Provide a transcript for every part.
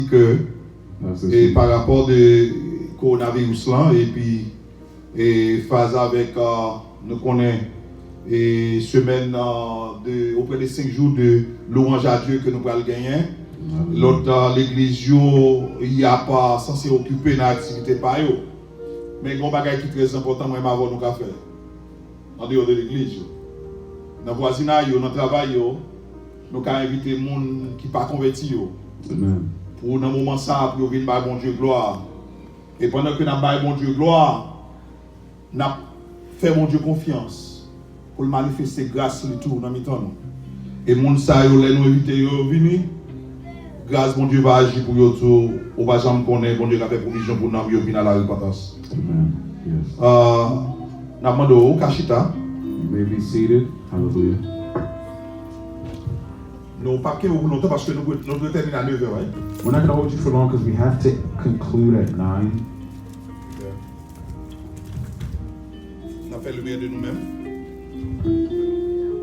que et par rapport de coronavirus là et puis phase avec nous connaissons et semaine auprès des 5 jours de louange à Dieu que nous allons gagner. L'autre l'église il n'y a pas censé occuper une activité par eux. Mais il y a un bagage qui est très important moi m'avoir nous faire en dehors de l'église. Dans le voisinage, dans le travail, nous avons invité les gens qui ne sont pas convertis. Pour dans un moment ça, pour venir par bon Dieu gloire. Et pendant que nous avons bon Dieu gloire, nous avons fait mon Dieu confiance pour manifester grâce sur tout dans le temps. Et les gens ça, nous invité à venir. Grâce bon Dieu va agir pour eux tout. On va jamais connaître bon Dieu qui a fait provision pour nous venir à la repentance. Nous avons demandé au Kachita. You may be seated. Hallelujah. Nous pas que vous longtemps parce que nous devons terminer à 9h, right? We're not going to hold you for long because we have to conclude at 9. On a fait le meilleur de nous-mêmes.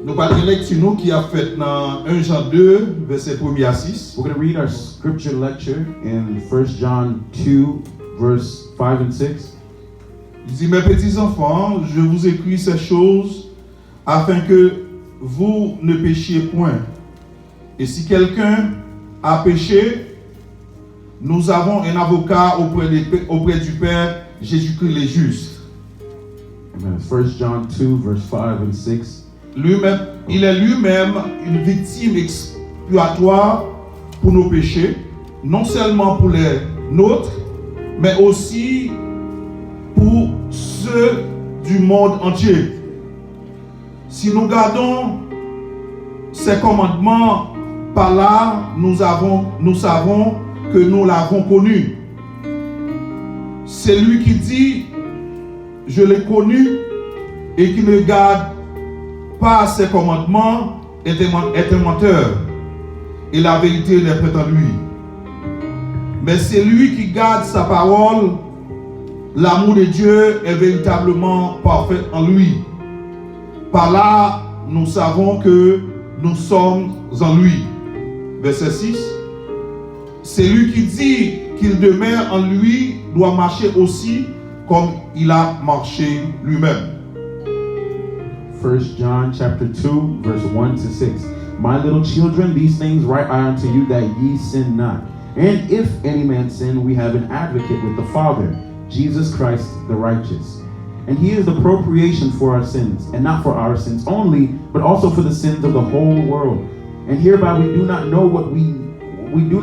Nous parlons de lecture qui a fait dans 1 Jean 2, verset 1 à 6. We're going to read our scripture lecture in 1 John 2, verse 5 and 6. Il dit, mes petits enfants, je vous écris ces choses afin que vous ne péchiez point. Et si quelqu'un a péché, nous avons un avocat auprès du Père, Jésus-Christ le juste. Amen. 1 John 2, verse 5 and 6. Lui-même, il est lui-même une victime expiatoire pour nos péchés, non seulement pour les nôtres, mais aussi pour ceux du monde entier. Si nous gardons ces commandements, par là, nous savons que nous l'avons connu. C'est lui qui dit, je l'ai connu, et qui ne garde pas ses commandements est un menteur. Et la vérité n'est pas en lui. Mais c'est lui qui garde sa parole. L'amour de Dieu est véritablement parfait en lui. Par là, nous savons que nous sommes en lui. Verset 6. C'est lui qui dit qu'il demeure en lui, doit marcher aussi comme il a marché lui-même. 1 John chapter 2, verse 1 to 6. My little children, these things write I unto you, that ye sin not. And if any man sin, we have an advocate with the Father, Jesus Christ the righteous. And he is the propitiation for our sins, and not for our sins only, but also for the sins of the whole world. And hereby we do not know what we do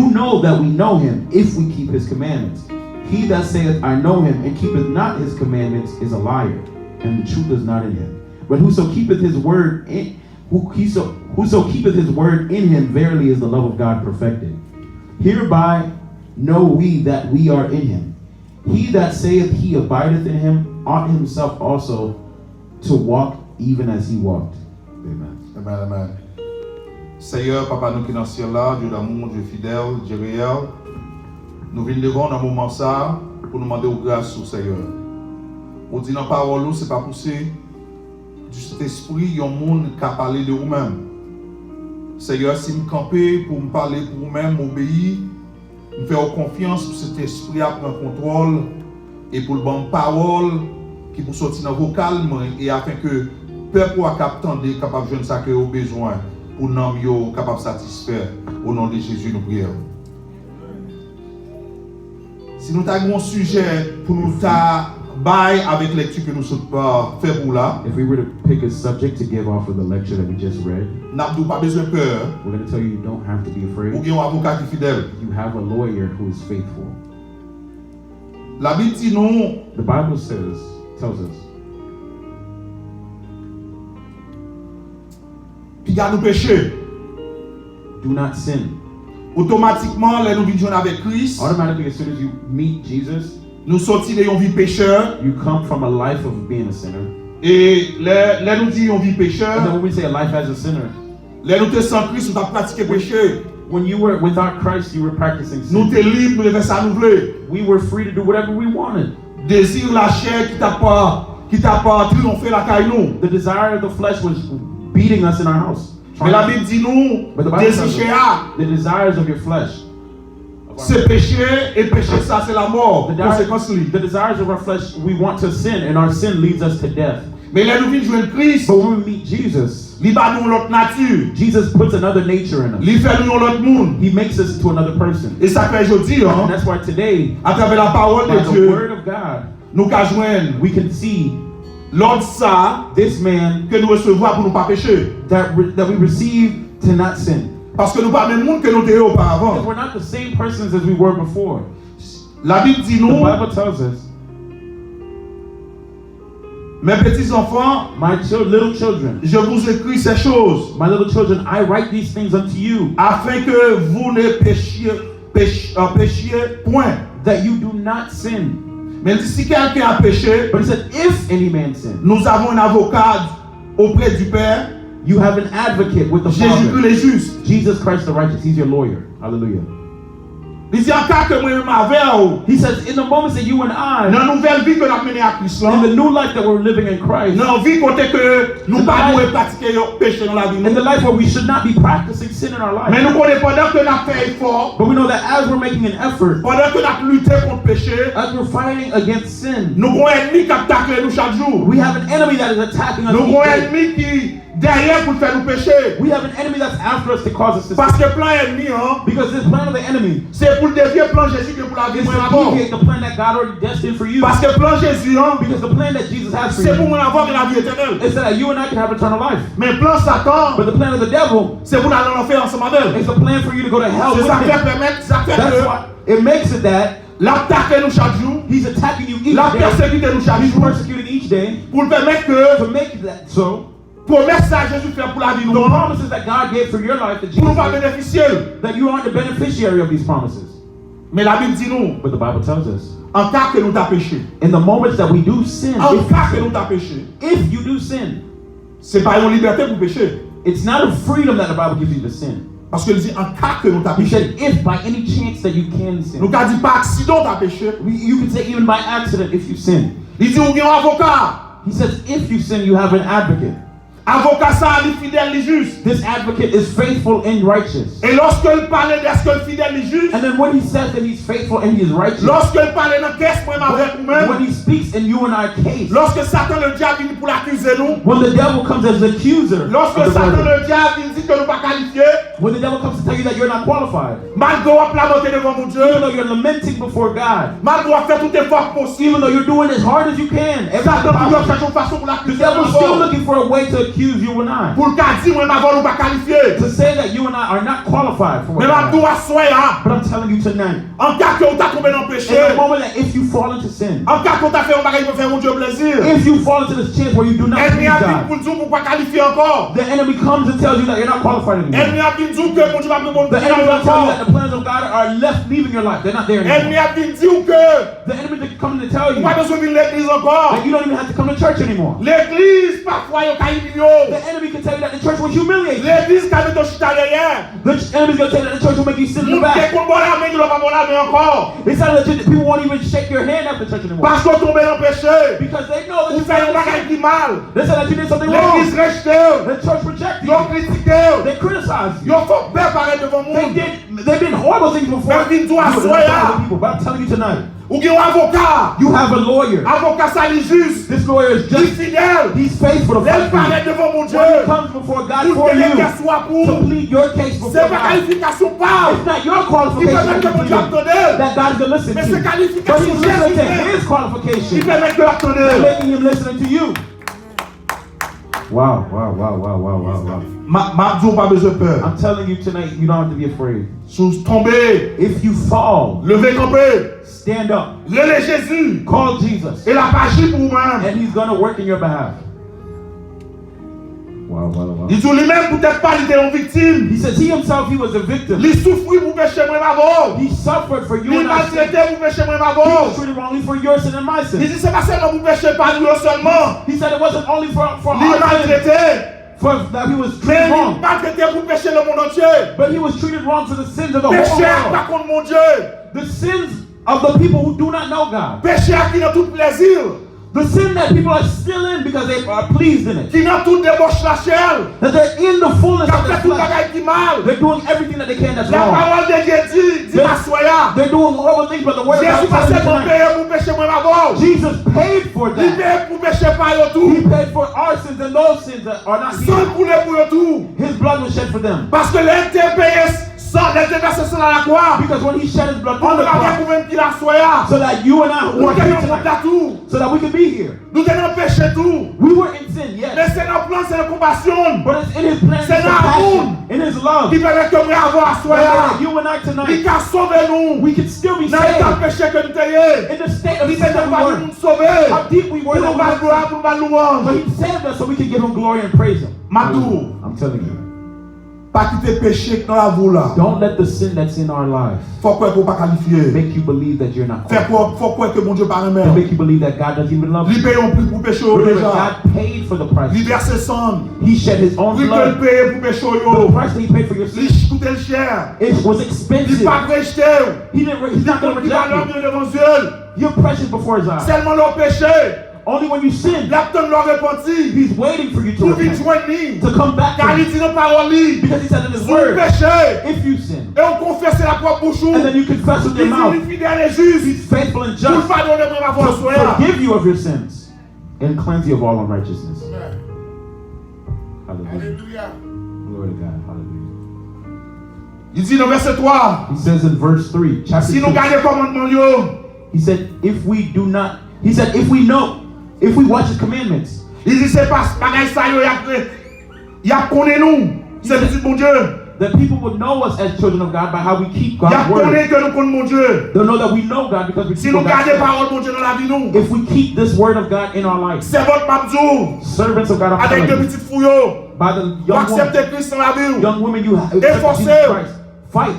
know that we know him, if we keep his commandments. He that saith, I know him, and keepeth not his commandments, is a liar, and the truth is not in him. But whoso keepeth his word in him, verily is the love of God perfected. Hereby know we that we are in him. He that saith he abideth in him ought himself also to walk even as he walked. Amen. Amen, amen. Seigneur, Papa, nous qui dans le ciel là, Dieu d'amour, Dieu fidèle, Dieu réel, nous venons devant dans un moment ça pour nous demander grâce au Seigneur. On dit dans la parole, ce n'est pas pousser du Saint-Esprit, il y a un monde qui a parlé de vous-même. Seigneur, si nous campons pour me parler pour vous-même, m'obéir, nous faisons confiance pour cet esprit à prendre contrôle et pour le bon parole qui pour sortir dans vocal et afin que le peuple soit capable de jouer ça que au besoin pour nous capable de satisfaire. Au nom de Jésus, nous prions. Si nous avons un sujet pour nous bail avec lecture que nous sommes fait pour là. If we were to pick a subject to give off of the lecture that we just read, n'avons pas besoin de peur. we're going to tell you you don't have to be afraid. Ou bien un avocat qui est fidèle. You have a lawyer who is faithful. La Bible dit non. The Bible tells us. Puis garde nous péché. Do not sin. Automatiquement, les nous vivons avec Christ. Automatically, as soon as you meet Jesus, nous sortis de une vie pécheur. You come from a life of being a sinner. Et les nous dit une vie pécheur. And then when we say a life as a sinner, les nous te sans Christ, nous avons pratiqué péché. When you were without Christ, you were practicing sin. Nous te libres, nous devons ça nous voulons. We were free to do whatever we wanted. Désir la chair qui t'a pas triomphé la caille nous. The desire of the flesh was beating us in our house. Mais la Bible dit nous, the desires of your flesh c'est péché, et péché ça c'est la mort. Conséquence li. The desires of our flesh, we want to sin, and our sin leads us to death. Mais là nous venons joindre Christ. But when we meet Jesus, Li ba nou l'autre nature. Jesus puts another nature in us. Li fait nous l'autre monde. He makes us into another person. Et ça fait aujourd'hui, And that's why today, à travers la parole by de the Dieu, word of God, nous ka joindre we can see l'autre ça this man que nous recevons pour nous pas pécher. that we receive to not sin. Parce que nous pas même monde que nous étions Because auparavant. we're not the same persons as we were before. La Bible dit The nous, Bible tells us, mes petits enfants, my little children, je vous écris ces choses my little children, I write these things unto you, afin que vous ne péchiez point. that you do not sin. Mais si quelqu'un a péché, But he said, if any man sin, nous avons un avocat auprès du Père, you have an advocate with the Jésus-Christ Father, le juste. Jesus Christ the righteous. He's your lawyer. Hallelujah. Il dit en cas que moi-même avec vous, He says, in the moments that you and I, dans la nouvelle vie que nous avons menée à Christ, in the new life that we're living in Christ, dans la vie côté que nous ne pas pratiquer le péché dans la vie. in the life where we should not be practicing sin in our Mais life. nous connaissons pendant que nous avons fait effort, But we know that as we're making an effort, pendant que nous avons lutté contre le péché, as we're fighting against sin, nous avons un ennemi qui attaque nous chaque jour. we have an enemy that is attacking us Nous each avons un day. ennemi qui derrière pour faire nous pécher. We have an enemy that's after us to cause us to sin. Parce que le plan ennemi, Because this plan of the enemy c'est pour le dévier le plan Jésus que pour la vie is moi to d'abord. deviate the plan that God already destined for you. Parce que le plan Jésus, Because the plan that Jesus has for c'est pour you moi avoir la vie éternelle. is so that you and I can have eternal life. Mais le plan Satan, But the plan of the devil c'est pour aller en enfer ensemble avec. is the plan for you to go to hell C'est with ça qui him. permet, ça fait That's que why it makes it that l'attaque nous chaque jour, he's attacking you each la day. persécuter nous chaque He's jour, persecuting each day pour permettre que to make that so. promesse ça Jésus fait pour la vie The nous, promises that God gave for your life, that pour nous pas Jesus, bénéficier. that you aren't the beneficiary of these promises. Mais la Bible dit nous, But the Bible tells us, en cas que nous t'a péché, in the moments that we do sin, en cas que nous t'a péché, if you do sin, c'est pas une liberté pour pécher. it's not a freedom that the Bible gives you to sin. Parce qu'il dit en cas que nous t'a He péché. said, if by any chance that you can Nous sin, t'a dit pas accident t'a péché. you can say even by accident if you sin. Il dit ou bien un avocat. He says, if you sin, you have an advocate. Avocat ça, il est fidèle, il est juste. This advocate is faithful and righteous. Et lorsqu'il parlait d'est-ce que le fidèle est juste, And then when he says that he's faithful and he is righteous, lorsqu'il parlait dans qu'est-ce moi avec when nous-mêmes, he speaks in you and our case, lorsque Satan le diable vient pour l'accuser nous, when the devil comes as the accuser, lorsque of the Satan brethren, le diable il dit que nous pas qualifiés, when the devil comes to tell you that you're not qualified, malgré on lamenté devant mon even Dieu, though you're lamenting before God, malgré on fait tout effort possible, even though you're doing as hard as you can, everything Satan toujours possible, cherche une façon pour the l'accuser devil's still d'abord. looking for a way to accuse you and I, Pour le cas dire moi m'avons nous pas qualifiés. to say that you and I are not qualified for what Mais God m'a has. doit soyer But I'm telling you tonight, en cas que on t'a tombé dans le péché, in the moment that if you fall into sin, en cas qu'on t'a fait un bagage pour faire mon Dieu plaisir, if you fall into this chance where you do not ennemi please a dit God, pour dire pourquoi qualifier encore. the enemy comes and tells you that you're not qualified anymore. Ennemi a dit que mon Dieu va me The enemy will tell you encore. that the plans of God are left leaving your life. They're not there Ennemi anymore. a dit que The enemy is coming to tell you pas that besoin de l'église encore. you don't even have to come to church anymore. L'église parfois yo ka humilié. The enemy can tell you that the church will humiliate you. L'église ka met ton chita derrière. The enemy's going to tell you that the church will make you sit in the Moun te back. kon bon la main, yo pa bon la main encore. It's not that people won't even shake your hand after church anymore. Parce qu'on tombe dans le péché. Because they know that Ou you fait un said bagage qui mal. they said that you did something wrong. L'église rejette. The church rejected Yo you. critiqué. They criticized you. Yo faut bien paraître devant They monde. did horrible things before. Mais dis-toi, You would soyez have là. other people. But I'm telling you tonight, Ou bien un avocat. you have a lawyer. Avocat ça il est juste. This lawyer is Il est just, fidèle. he's faithful to Il fight for you. paraît devant mon Dieu. When he comes before God Pour for que you, quelqu'un soit pour. to plead your case before C'est pas God. qualification pas. It's not your Il peut qualification mettre que mon Dieu that attendait. God's going to listen Mais to. c'est But qualification he's listening to Jésus. his qualification. Il peut mettre que They're attendait. making him listening to you. Wow. Ma Dieu pas besoin de peur. I'm telling you tonight, you don't have to be afraid. Sous tomber, If you fall, lever camper, stand up. relais Jésus. Call Jesus. Et la page pour moi. And he's going to work in your behalf. Wow. Il dit lui-même peut-être pas il était une victime. He says he himself, he was a victim. Il souffrit pour pécher moi d'abord. He suffered for you Il and I. maltraité pour pécher moi He d'abord. was treated wrongly for your sin and my Il sin. dit c'est pas seulement pour pécher par nous seulement. He said it wasn't only for Il our sin, maltraité. for that he was Mais treated il wrong, maltraité pour pécher le monde entier. but he was treated wrong for the sins of the whole Péché world. par contre mon Dieu. The sins of the people who do not know God. Péché à qui dans tout plaisir. The sin that people are still in because they are pleased in it. Qui dans toute débauche la chair. That they're in the fullness Qui of their fait tout flesh. bagaille qui mal. They're doing everything that they can that's La wrong. parole de Dieu dit m'assoya. They're doing horrible things, but the word of Jésus God pas tells seulement us payé pour péché moi d'abord. Jesus paid for Il that. paye pour péché pas yo tout. He paid for our sins and those sins that are not Sang here. coulé pour yo tout. His blood was shed for them. Parce que l'être payé sans l'être versé sur la croix. Because when he shed his blood On on the va bien cross, pour même qu'il a soya. so that you and I who Nous are here tenons tonight, compte tout. so that we can be here. Nous tenons péché tout. We were in sin, yes. Mais c'est notre plan, c'est la compassion. But it's in his plan, C'est his l'amour. compassion, in his love. Qui permet que nous avoir à That soya. you and I Il tonight, a sauvé nous. we can still be Dans l'état saved de péché que nous t'ayons. in the state of Il sin s'est that we pas were. nous sauver. How deep we were Pour nous that battre we gloire, pour nous battre louange. But he saved us so we can give him glory and praise him. Madou. I'm telling you. Pas quitter péché dans la voie là. Don't let the sin that's in our life Faut quoi qu'on pas qualifier. make you believe that you're not Faire qualified. quoi, faut quoi que mon Dieu parle To même. make you believe that God doesn't even love Lui you. paye un prix pour péché Remember, déjà. God paid for the price. Lui verse sang. He shed his own Lui que le blood. paye pour péché The yo. price that he paid for your Lui sin, coûte le cher. it was Lui expensive. pas rejeté. He's not going to Il va reject l'homme you. devant Dieu. You're precious before his eyes. Seulement leur péché. Only when you sin, L'acte leur repenti. he's waiting for you to Pour vite repent, joindre lui. to come back to Car il him. dit dans parole lui. Because he said in his Sous le word, péché. if you sin, Et on confesse la propre bouche. and then you confess with Il your dit mouth, lui fidèle et juste. he's faithful and Pour just pardonner mon avoir to soya. forgive you of your sins and cleanse you of all unrighteousness. Hallelujah. Alléluia. Glory to God. Hallelujah. Il dit dans verset 3. He says in verse 3, chapter Si nous 2, gardons les commandements yo. he said, if we do not, he said, if we know, if we watch his commandments, Il dit c'est pas bagay ça yo y a connaît nous. C'est petit bon Dieu. that people would know us as children of God by how we keep Y a God's word. connaît que nous connaissons mon Dieu. They'll know that we know God because we Si keep nous God's gardons word. parole mon Dieu dans la vie nous. If we keep this word of God in our lives, C'est votre mabdou. servants of God, I'm Avec telling deux you, petites fouilles. by the Vous young woman, acceptez Christ dans la vie. young women you have Efforcez. Jesus Christ, fight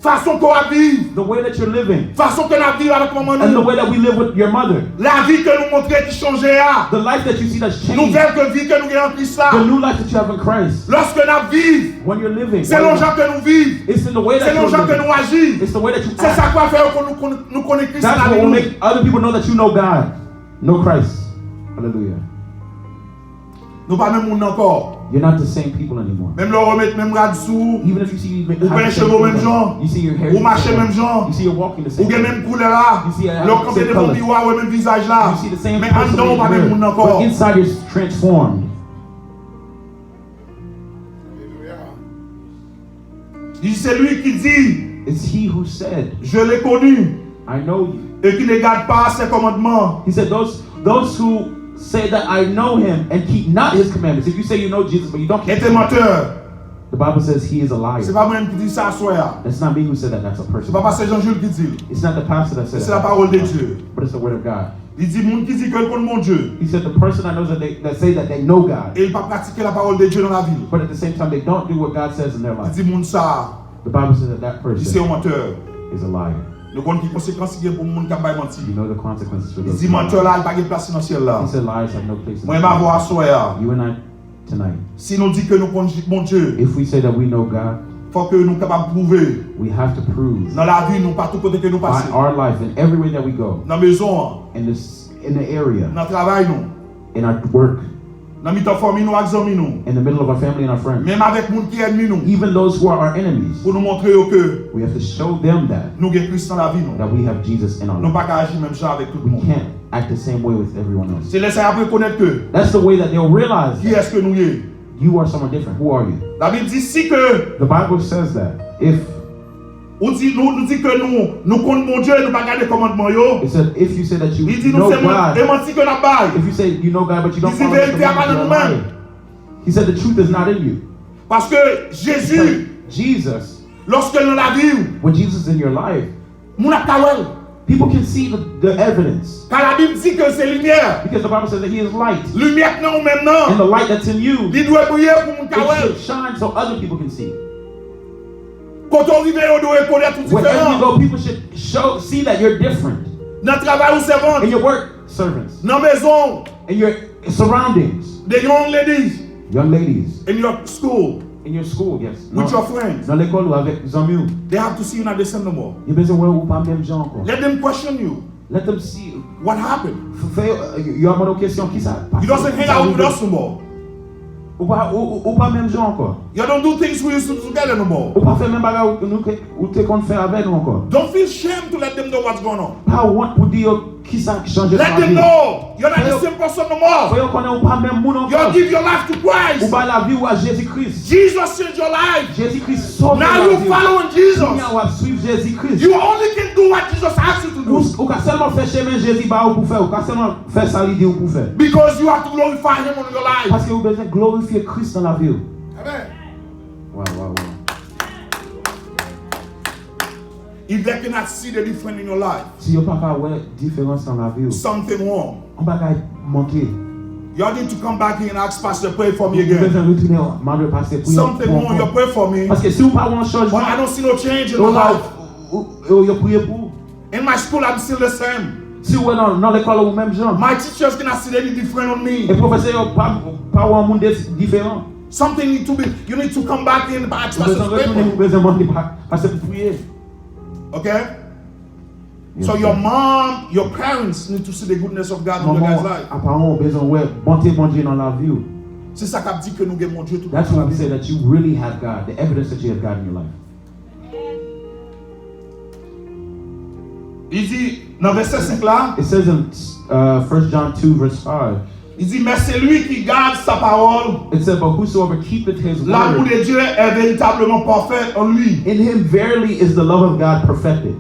Façon qu'on a vivre. the way that you're living Façon qu'on a vivre avec maman and the nous. way that we live with your mother. La vie que nous montrons qui changeait à. The life that you see that's changed, Nouvelle que vie que nous gagnons en Christ the là. new life that you have in Christ. Lorsque nous vivons, When you're living, c'est l'argent que nous vivons. it's in the way that C'est you're l'argent que living. nous agissons. It's the way that you C'est act. ça quoi faire qu'on nous connaît Christ dans That's la what vie will nous. make other people know that you know God, know Christ. Hallelujah. Nous pas même monde encore. You're not the same people anymore. Même le remettre même rad sous. Even if you see Ou bien cheveux même genre. you see your hair, Ou marcher même genre. you see you're walking the Ou same bien way. même couleur là. You see, I have Le the camper same devant color. miroir ou même visage là. You see the same Mais person en dedans, in on pas the même mirror, monde but encore. inside you're transformed. Il dit, c'est lui qui dit, It's he who said, je l'ai connu, I know you. et qui ne garde pas ses commandements. He said, those who say that I know him and keep not his commandments. If you say you know Jesus but you don't keep Est his commandments, menteur. the Bible says he is a liar. C'est pas moi-même qui dis ça à soi. That's not me who said that, that's a C'est person. pas pasteur Jean-Jules qui dit. It's not the pastor that said C'est la parole de Dieu. but it's the word of God. Il dit, monde qui dit que connaît mon Dieu. He said the person that knows that say that they know God, Et il pas pratiquer la parole de Dieu dans la ville. but at the same time they don't do what God says in their Il life. dit, monde ça. The Bible says that Il dit, c'est person un menteur. is a liar. Nous connaissons les conséquences qu'il y a pour le monde qui a pas menti. You know the consequences for Il those. dit, who lie. menteur là, il n'a pas de place dans le ciel là. He said liars have no place in Moi, the je vais voir à kingdom. soi. You and I tonight, Si nous disons que nous connaissons mon Dieu, if we say that we know God, il faut que nous sommes capables de prouver. we have to prove Dans la vie, nous pas tout côté que nous by passons. our life in every way that we go, Dans la maison, in the area, dans le travail, nous. in our work, Dans la famille, nous, avec amis, nous. in the middle of our family and our friends, Même avec les gens qui aiment nous. even those who are our enemies, Pour nous montrer que we have to show them that nous avons Christ dans la vie. Nous that we have Jesus in our ne life. pas agir même ça avec tout le We monde. can't act the same way with everyone else. C'est laisser après connaître que That's the way that they'll realize qui that est-ce que nous sommes. you are someone different. Who are you? La Bible dit si que The Bible says that if nous dit que nous comptons mon Dieu et nous ne pas garder les commandements. it said if you say that you Il dit nous know c'est God, menti que nous avons. if you say you know God but you don't Il dit follow His vérité à commandments, you're a nous-mêmes. liar. He said the truth is not in you. Parce que Jésus, Because Jesus, lorsque nous la vie, when Jesus is in your life, nous avons kawel. people can see the evidence Car la Bible dit que c'est lumière. because the Bible says that He is light, Lumière que nous and maintenant, the light that's in you, il doit briller pour nous it kawel. should shine so other people can see. Quand on arrive, on doit reconnaître tout Wherever you différent. go, people should see that you're different Dans le travail, où c'est in bon. your work, servants, Dans la maison, in your surroundings, the young ladies, young ladies, in your school, in your school, yes. with your friends, Dans l'école ou avec les amis, they have to see you not the same no more. il y a besoin de voir ou pas même gens encore. Let them question you. Let them see. what happened. You have une question qui ça? You doesn't hang out with us no more. Ou pas même gens encore. You don't do things we used to do together no more. Ou pas faire même bagarre ou te qu'on fait avec nous encore. Don't feel shame to let them know what's going on. Pas honte pour dire qui ça qui change Let them know you're not the same person no more. Faut qu'on ait pas même monde You encore. give your life to Ou Christ. pas la vie ou à Jésus-Christ. Jesus changed your life. Jésus-Christ sauve Now la you're vie. following Jesus. Now on suivre Jésus-Christ. You only can do what Jesus asked you to do. Ou ka seulement faire chemin Jésus ba ou pour faire, ou ka seulement faire ça l'idée ou pour faire. Because you have to glorify Him on your life. Parce que vous besoin glorifier Christ dans la vie. Amen. Wow. If they cannot see the difference in your life, Si vous pas qu'à voir différence dans la vie, something wrong. on va manquer. You need to come back here and ask Pastor to pray for me Vous again. besoin retourner demander pasteur pour Something wrong. You pray for me, Parce que si vous pas un changement, but I don't see no change in my vous life. vous priez pour. In my school, I'm still the same. Si vous dans l'école ou même gens. My teachers cannot see any different on Et me. professeur pas un monde différent. Something need to be. You need to come back in and ask Vous Pastor besoin to pray retourner, for vous me. besoin demander pasteur pour prier. Okay. Yes, So sir. your mom, your parents need to see the goodness of God in your guys' Maman, life. apparemment, besoin ouais bonté bon Dieu dans la vie. C'est ça qu'a dit que nous avons mon Dieu tout That's le when we temps. say that you really have God, the evidence that you have God in your life. Il dit dans verset 5 là, It says in 1 John 2 verse 5, il dit mais c'est lui qui garde sa parole. it said, but whosoever keepeth his L'amour word, de Dieu est véritablement parfait en lui. in him verily is the love of God perfected.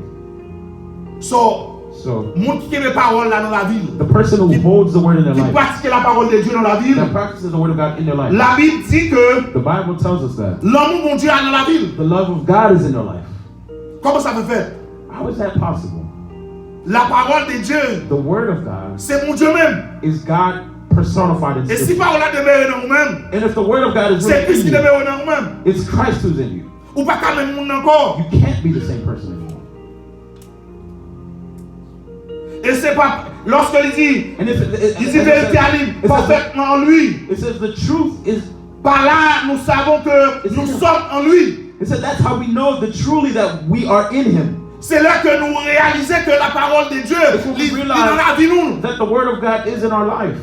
So, So, monde qui aime la parole là dans la ville, the person who holds the word in their qui life, pratique la parole de Dieu dans la ville, that practices the word of God in their life, la Bible dit que the Bible tells us that l'amour de Dieu est dans la ville. the love of God is in their life. Comment ça peut faire? How is that possible? La parole de Dieu, The word of God c'est mon Dieu même. is God personified in Et si Scripture. parole là demeure dans vous-même, And if the word of God is c'est Christ qui really in you, demeure dans vous-même. it's Christ who's in you. Ou pas quand même monde encore. You can't be the same person anymore. Et c'est pas lorsque il dit, And if il dit vérité à lui, parfaitement en lui. it says the truth is, Par là, nous savons que nous sommes en lui. it said that's how we know that truly that we are in him. C'est là que nous réalisons que la parole de Dieu est dans la vie nous. That the word of God is in our life.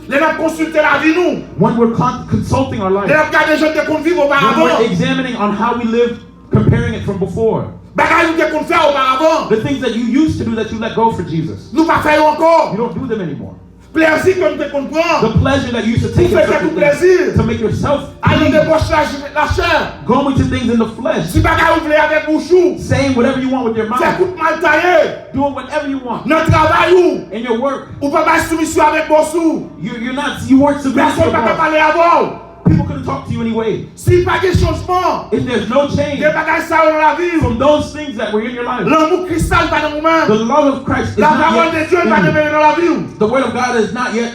Les gens consultent la vie nous. When we're consulting our Les life, gens regardent des gens qui ont vécu when auparavant. we're examining on how we lived, comparing it from before, Bagaille qui ont fait auparavant. the things that you used to do that you let go for Jesus, Nous pas faire encore. you don't do them anymore. Plaisir que nous te comprend. The pleasure that you used to take in Pour faire certain tout things, plaisir. to make yourself Allons please, débaucher la chair. going to things in the flesh, Si bagaille vous voulez avec bouchou. saying whatever you want with your Faire mouth, coup de mal taillé. doing whatever you want Notre travail ou. in your work. Ou pas faire soumission avec bossou. You weren't submitted to Personne your ne peut boss. parler avant. People couldn't talk to you anyway. Si pas de changement. If there's no change Des bagailles ça dans la vie. from those things that were in your life, L'amour cristal pas dans the vous-même. love of Christ is La not parole de yet Dieu pas in you. demeurer dans la vie. The word of God is not yet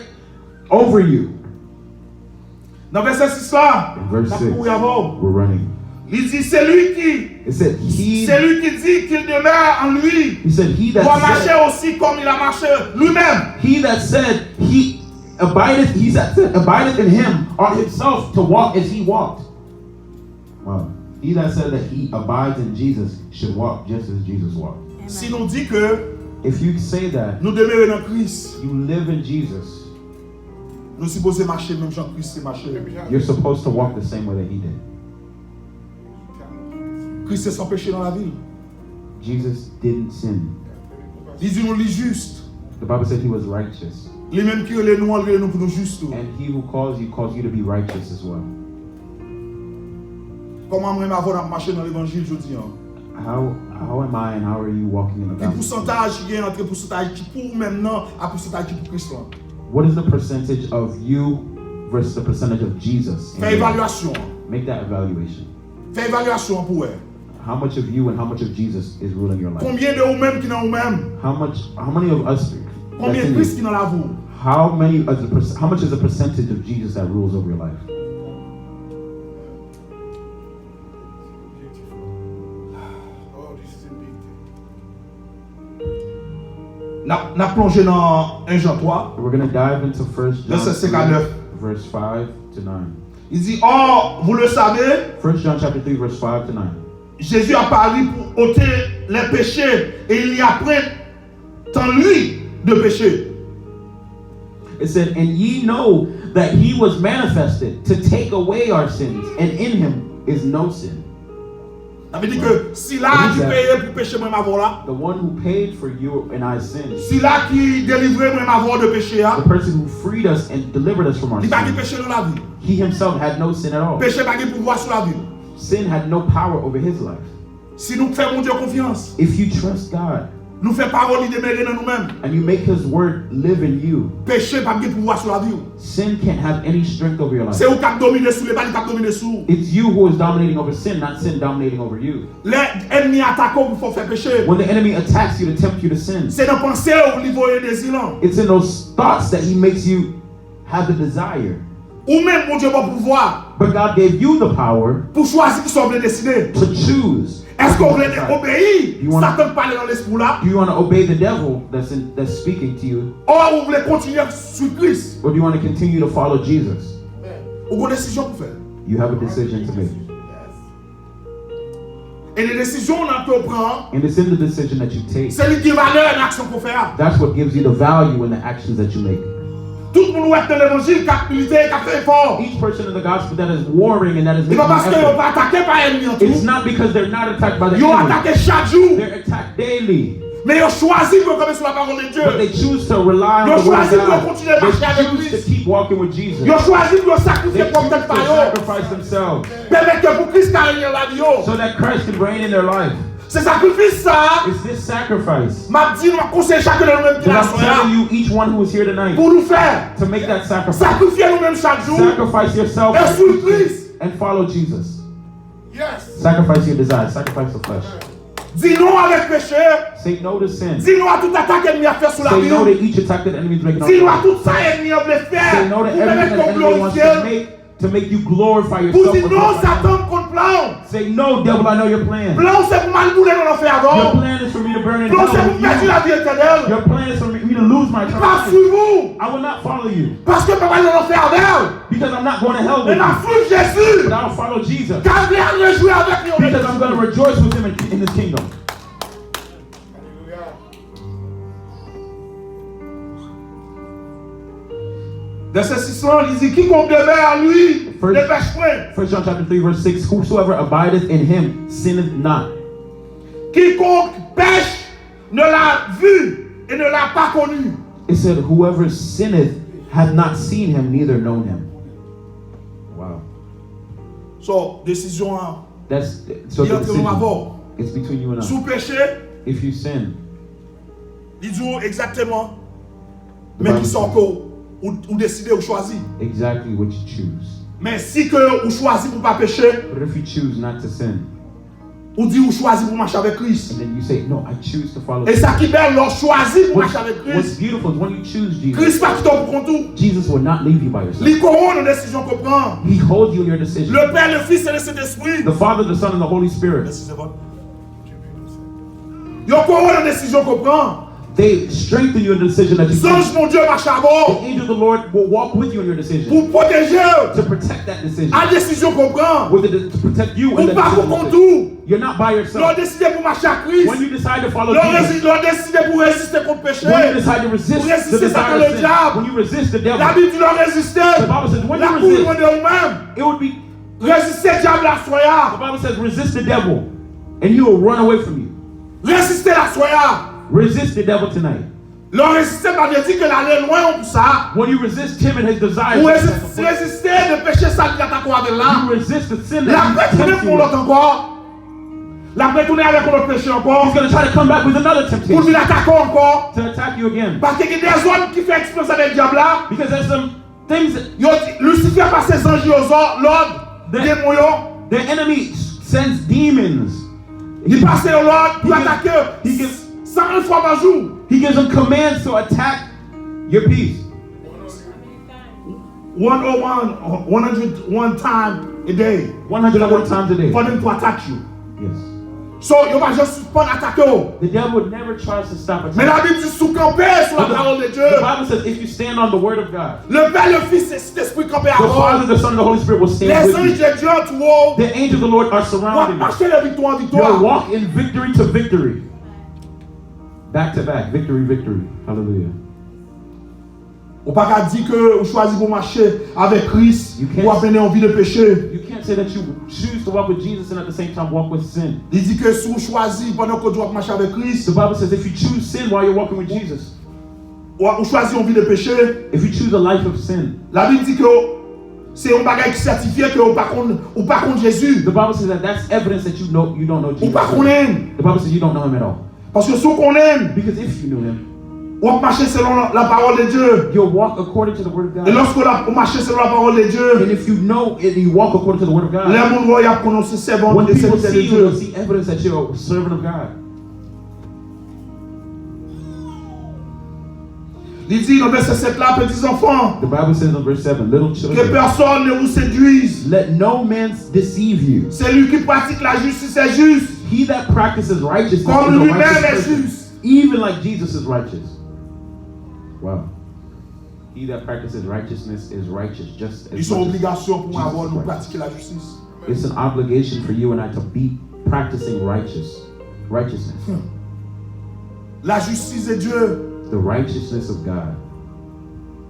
over you. Dans verset 6 là. In verse la 6, couille avant. we're running. Il dit c'est lui qui. It said, C'est lui qui dit qu'il demeure en lui. he said, Doit marcher aussi comme il a marché lui-même. he that said, he that abideth in him, or himself to walk as he walked. Wow. He that said that he abides in Jesus should walk just as Jesus walked. Si nous dit que If you say that nous demeurons dans Christ, you live in Jesus, nous supposons marcher même Jean Christ s'est marché. you're supposed to walk the same way that he did. Christ est sans péché dans la ville. Jesus didn't sin. Il dit nous les justes. The Bible said he was righteous. Les mêmes qui les nous enlèvent nous pour nous justes. And he who calls you to be righteous as well. Comment moi avant de marcher dans l'évangile, je dis. How am I and how are you walking in the Le gospel? pourcentage qui est entre pourcentage qui pour maintenant à pourcentage qui pour Christ. What is the percentage of you versus the percentage of Jesus? Fais évaluation. Make that evaluation. Fais évaluation pour eux. How much of you and how much of Jesus is ruling your life? Combien de vous-même qui dans vous-même? How many of us? Combien de Christ qui dans la vous? How much is the percentage of Jesus that rules over your life? N'a plongé dans 1 Jean 3, We're going to dive into 1 John verset 5 à 3, 9. verse 5 to 9. Il dit, or, vous le savez, 1 John chapter 3, verse 5 to 9. Jésus a paru pour ôter les péchés et il y a point tant lui de péché. It said, and ye know that he was manifested to take away our sins, and in him is no sin. Ça veut dire que si là qui paye pour péché moi m'avoir là, The one who paid for you and I sins, si là qui délivrait moi m'avoir de péché là, the person who freed us and delivered us from our il pas de sins, péché dans la vie. he himself had no sin at all. Péché pas de pouvoir sur la vie. Sin had no power over his life. Si nous faisons Dieu confiance, If you trust God nous faisons parole demeurer dans nous-mêmes. and you make his word live in you, Péché pas de pouvoir sur la vie. sin can't have any strength over your life. C'est vous qui domine sur les pas qui domine sur. It's you who is dominating over sin, not sin dominating over you. Les ennemis attaquent pour faire péché. When the enemy attacks you to tempt you to sin, C'est dans pensée au niveau des désirants. it's in those thoughts that he makes you have the desire. Ou même mon Dieu va pouvoir But God gave you the power pour choisir qui sont voulez décider. to choose. Est-ce qu'on veut Do obéir? You wanna- Satan parle dans l'esprit là. you want to obey the devil that's speaking to you, Ou vous voulez continuer sur Christ? or do you want to continue to follow Jesus? Ou vous avez une décision pour faire. You have a decision to make. Et les décisions qu'on prend, And it's in the decision that you take. c'est lui qui valeur l'action qu'on fait. That's what gives you the value in the actions that you make. Tout le monde est dans l'évangile qui a milité, qui a fait effort. Each person in the gospel that is warring and that is C'est making pas parce qu'ils effort, n'ont pas attaqué par l'ennemi en it's tout. not because they're not attacked by the Ils ont enemy. attaqué chaque jour. They're attacked daily. Mais ils ont choisi de retomber sur la parole de But Dieu. they choose to rely Ils on ont the word choisi of de God. continuer à marcher avec They choose to Christ. keep walking with Jesus. Ils ont choisi de sacrifier They pour choose peut-être to par eux. sacrifice themselves Permettre que pour Christ carrière la vie. so that Christ can reign in their life. Ce sacrifice ça, It's this sacrifice m'a dit, m'a conseillé chacun de nous-mêmes qui that l'a I'm telling soin you, each one who is here tonight, pour nous faire to make that sacrifice. sacrifier nous-mêmes chaque jour Sacrifice yourself et sur Christ. and follow Jesus. Yes. Sacrifice your desires, sacrifice the flesh. Dis non avec péché. Say no to sin. Dis non à toute attaque ennemi a fait sur la Say no to vie. each attack that the enemy is making on Dis non à you. tout ça ennemi a voulu faire. Say no to Pour everything permettre that qu'on the enemy wants glorifie. to make you glorify Pour yourself. dire with non, your Satan plan. contre plan. Say no, devil, I know your plan. Plan c'est pour mal bouler dans l'enfer Your avant. plan is for me to burn in Plan c'est hell pour with perdre you. la vie éternelle. Your plan is for me to lose my Pas eternal sur life. vous. I will not follow you Parce que papa dans l'enfer avec. because I'm not going to hell Mais with la you. foule Jésus. But I'll follow Jesus Car viens rejouer avec lui. because I'm going to rejoice with him in his kingdom. Verset 600, il dit quiconque demeure en lui First- ne pêche point. 1 John chapter 3 verse 6, whosoever abideth in him sinneth not. Quiconque pêche ne l'a vu et ne l'a pas connu. It said, whoever sinneth hath not seen him, neither known him. Wow. So, décision hein. That's so Il y the a que nous decision. avons. It's between you and I. Sous péché, If you sin, il dit exactement. Mais qui sont encore ou décider ou choisir. exactly what you choose. Mais si que ou choisit pour pas pécher, But if you choose not to sin, ou dit ou choisit pour marcher avec Christ. and then you say, no, I choose to follow Et ça qui belle, leur choisit pour What's, marcher avec what's Christ. beautiful is when you choose Jesus, Christ pas qui tombe pour tout. Jesus will not leave you by yourself. Il corrompt nos décisions qu'on prend. He holds you in your decision. Le Père, le Fils et le Saint-Esprit. The Father, the Son, and the Holy Spirit, Ils corrompent nos décisions qu'on prend. they strengthen you in the decision that you Les anges, make. mon Dieu, marchent à The bord angel of the Lord will walk with you in your decision pour protéger to protect that decision. la décision qu'on prend. With it, to protect you in Ou that pas pour decision. qu'on tout. You're not by Ils ont yourself. décidé pour marcher à Christ. When you decide to follow Ils Jesus, ont décidé pour résister contre le péché. when you decide to resist Pour résister the desire Satan, of le sin, diable. when you resist the La devil, Bible dit leur résister. the Bible says when La you cour resist, de vous-même. it would be, Résister le diable la the soya. Bible says resist the devil and he will run away from you. Résister la soya. Resist the devil tonight. Leur résister pas dire que l'aller loin pour ça. When you resist him and his desires, Ou résister le péché ça qui attaque avec là. you resist the sin La that paix he tourner tempts you pour l'autre with. encore. La paix tourner avec l'autre péché encore. He's going to try to come back with another Pour temptation lui l'attaquer encore. to attack you again. Parce qu'il y a des zones qui font exploser avec le diable là. Because there's some things that Yo, Lucifer passe ses anges aux l'ordre. The- Démon yo. the enemy sends demons. Il passe au l'ordre pour He gives- attaquer. he gives- 100 fois par jour. He gives them commands to attack your peace. 101 time a day. 101 times a day. For them to attack you. Yes. So, yo va juste pas attaquer. The devil would never try to stop Mais la attacking. Bible dit sous-camper sur la But parole de the Dieu. Bible says if you stand on the word of God, Le Père, le Fils et l'Esprit campé à the Father, bord. the Son, and the Holy Spirit will stand Les with anges you. de Dieu en tout haut The angels of the Lord are vont surrounding you. marcher de victoire en You'll victoire. walk in victory to victory. Back to back, victory, victory. Hallelujah. On pas qu'à dire que vous choisissez pour marcher avec Christ ou à mener en vie de péché. You can't say that you choose to walk with Jesus and at the same time walk with sin. Il dit que si vous choisissez pendant que vous doit marcher avec Christ, The Bible says if you choose sin while you're walking with Jesus, ou choisissez en vie de péché, if you choose a life of sin, la Bible dit que c'est un bagage qui certifie que ou pas contre Jésus. the Bible says that that's evidence that you don't know Ou Jesus. pas connaître. The Bible says you don't know him at all. Parce que si on connaît, Because if you knew him, on marcher selon la parole de Dieu. you'll walk according to the word of Et God. lorsque on marche selon la parole de Dieu, And if you know and you walk according to the word of God, les gens voient a prononcé servant when de people serviteur see de you, Dieu. they'll see evidence that you're a servant of God. Il dit dans verset 7 là, petits enfants, The Bible says in verse 7, little que children, personne ne vous séduise. let no man deceive you. Celui qui pratique la justice est juste, He that practices righteousness is comme a lui-même righteous est person, juste. even like Jesus is righteous. Wow. He that practices righteousness is righteous, just Ils as sont much as obligation pour Jesus avoir is nous righteous. pratiquer la justice. It's an obligation for you and I to be practicing righteousness. La justice de Dieu, The righteousness of God.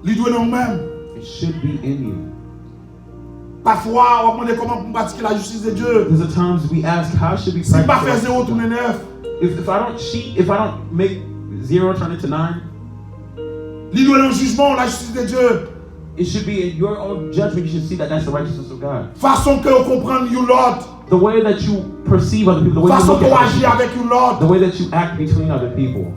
lui doit nous-mêmes. It should be in you. Parfois, on va demander comment pour pratiquer la justice de Dieu. There's a times we ask, how should we Si pas faire practice 0 righteousness? tourner 9, If I don't cheat, if I don't make 0 turn into 9, lui doit dans le jugement, la justice de Dieu. it should be in your own judgment. You should see that that's the righteousness of God. Façon que vous comprenez l'autre. The way that you perceive other people, the way you Façon look que at vous other agissez people, avec l'autre. the way that you act between other people.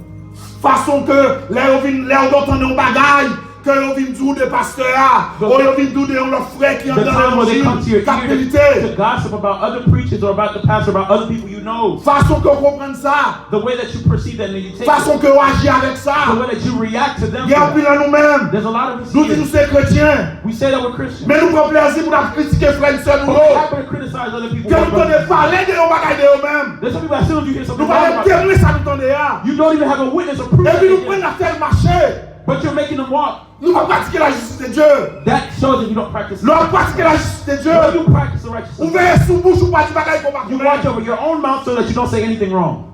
Façon que les d'entendre un bagaille, que vous venez dire de pasteur, ou vous venez dire de leur frère qui The time where they come to your entend ear l'évangile, to gossip about other preachers or about the pastor, about other people you know. façon que vous comprenez ça, The way that you perceive that and you take façon it, que vous agissez avec the ça. way that you react to them. Il y a plus à nous-mêmes. There's a lot of us Nous disons here. que nous sommes chrétiens, We say that we're Christians. mais nous prenons plaisir pour critiquer frère et sœur But nous. we're happy to criticize other people. Que nous connaissons parler de nos bagailles de eux-mêmes. There's some people as soon as you hear Nous something allons bad about témoigner ça nous donner. you don't even have a witness or proof Et that puis they nous did. prenons la telle marché. But you're making them walk. Nous allons pratiquer la justice de Dieu. That shows that you don't practice. Nous allons pratiquer la justice de When Dieu. you practice the righteousness, Ouvrez sous bouche ou pas du bagaille pour you pas watch over your own mouth so that you don't say anything wrong.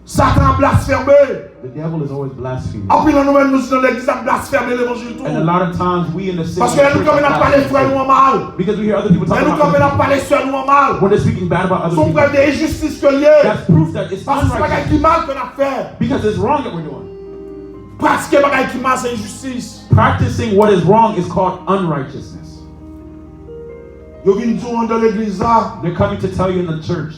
Satan a blasphémé. The devil is always blaspheming. En plus, nous-mêmes, nous sommes dans l'église à blasphémer l'évangile tout. And a lot of times we in the city, Parce que nous, comme on a parlé frères nous en mal. because we hear other people Mais talking nous, comme on a about parlé sœurs nous en mal. when they're speaking bad about other Son people. preuve d'injustice que lié. That's proof that it's Parce que c'est bagaille unrighteous. qui mal qu'on a fait. Because it's wrong that we're doing. Pratiquer bagaille qui mal, c'est injustice. Practicing what is wrong is called unrighteousness. Yo vin dire dans l'église là, They're coming to tell you in the church.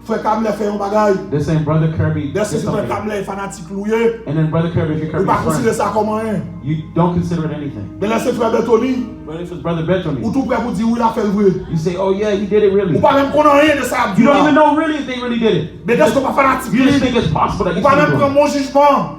frère Kamler fait un bagaille. They're saying, Brother Kirby, Dès did que frère something. Kamler est fanatique loué, And then Brother Kirby, if you're il pas Kirby's considérer friend, ça comme rien. you don't consider it anything. De laisser frère Bertoni, But if it's Brother ou Bethany, tout prêt pour dire oui, il a fait le vrai. you say, oh yeah, he did it really. Ou pas même qu'on a rien de ça. You don't even know really if they really did it. Mais dès qu'on pas fanatique, You just ou think it's possible that he's pas même prendre doing it. mon jugement.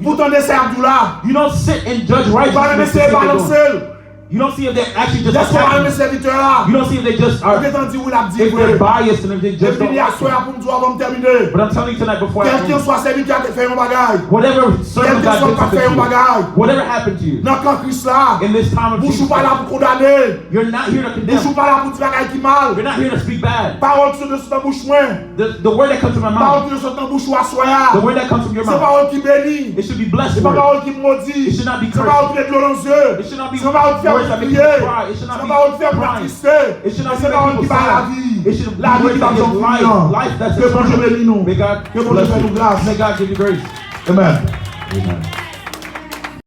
Vous tendez ça Abdullah. You don't sit and judge Ou pas même righteousness. to essayer see de what they're doing. balancer. You don't see if they're actually just Dès qu'on va même attacking. serviteur là. You don't see if they just Vous are, êtes dit oui, il a dit if they're vrai. biased and if they Et just puis don't il y a like soir it. pour me dire avant de terminer. But I'm telling you tonight before I Quelqu'un end, soit servi qui a fait un bagaille. whatever servant Quelqu'un God soit did pas something fait un to you, bagaille. whatever happened to you, Dans le camp Christ là. in this time of Vous ne Jesus, pas là pour condamner. you're not here to Vous ne condemn. pas là pour dire bagaille qui mal. You're not here to speak bad. Parole qui sort de ta bouche moins. The word that comes from my Parole mouth, qui sort de ta bouche ou the assoya. word that comes from your C'est mouth, parole qui bénit. it should be blessed C'est pas word. parole qui maudit. It should not be C'est parole cursed. qui est de l'eau dans les yeux. It should not be C'est parole qui fait words that make prier. people cry. It should not C'est be parole qui fait crying. attrister. It should not be C'est parole making qui people va la sad. vie. It should be La vie words qui that va give en life. vivant. Life that's Que bon Dieu bénisse nous. May God Que bon Dieu bless fait nous you. grâce. May God give you grace. Amen. Amen.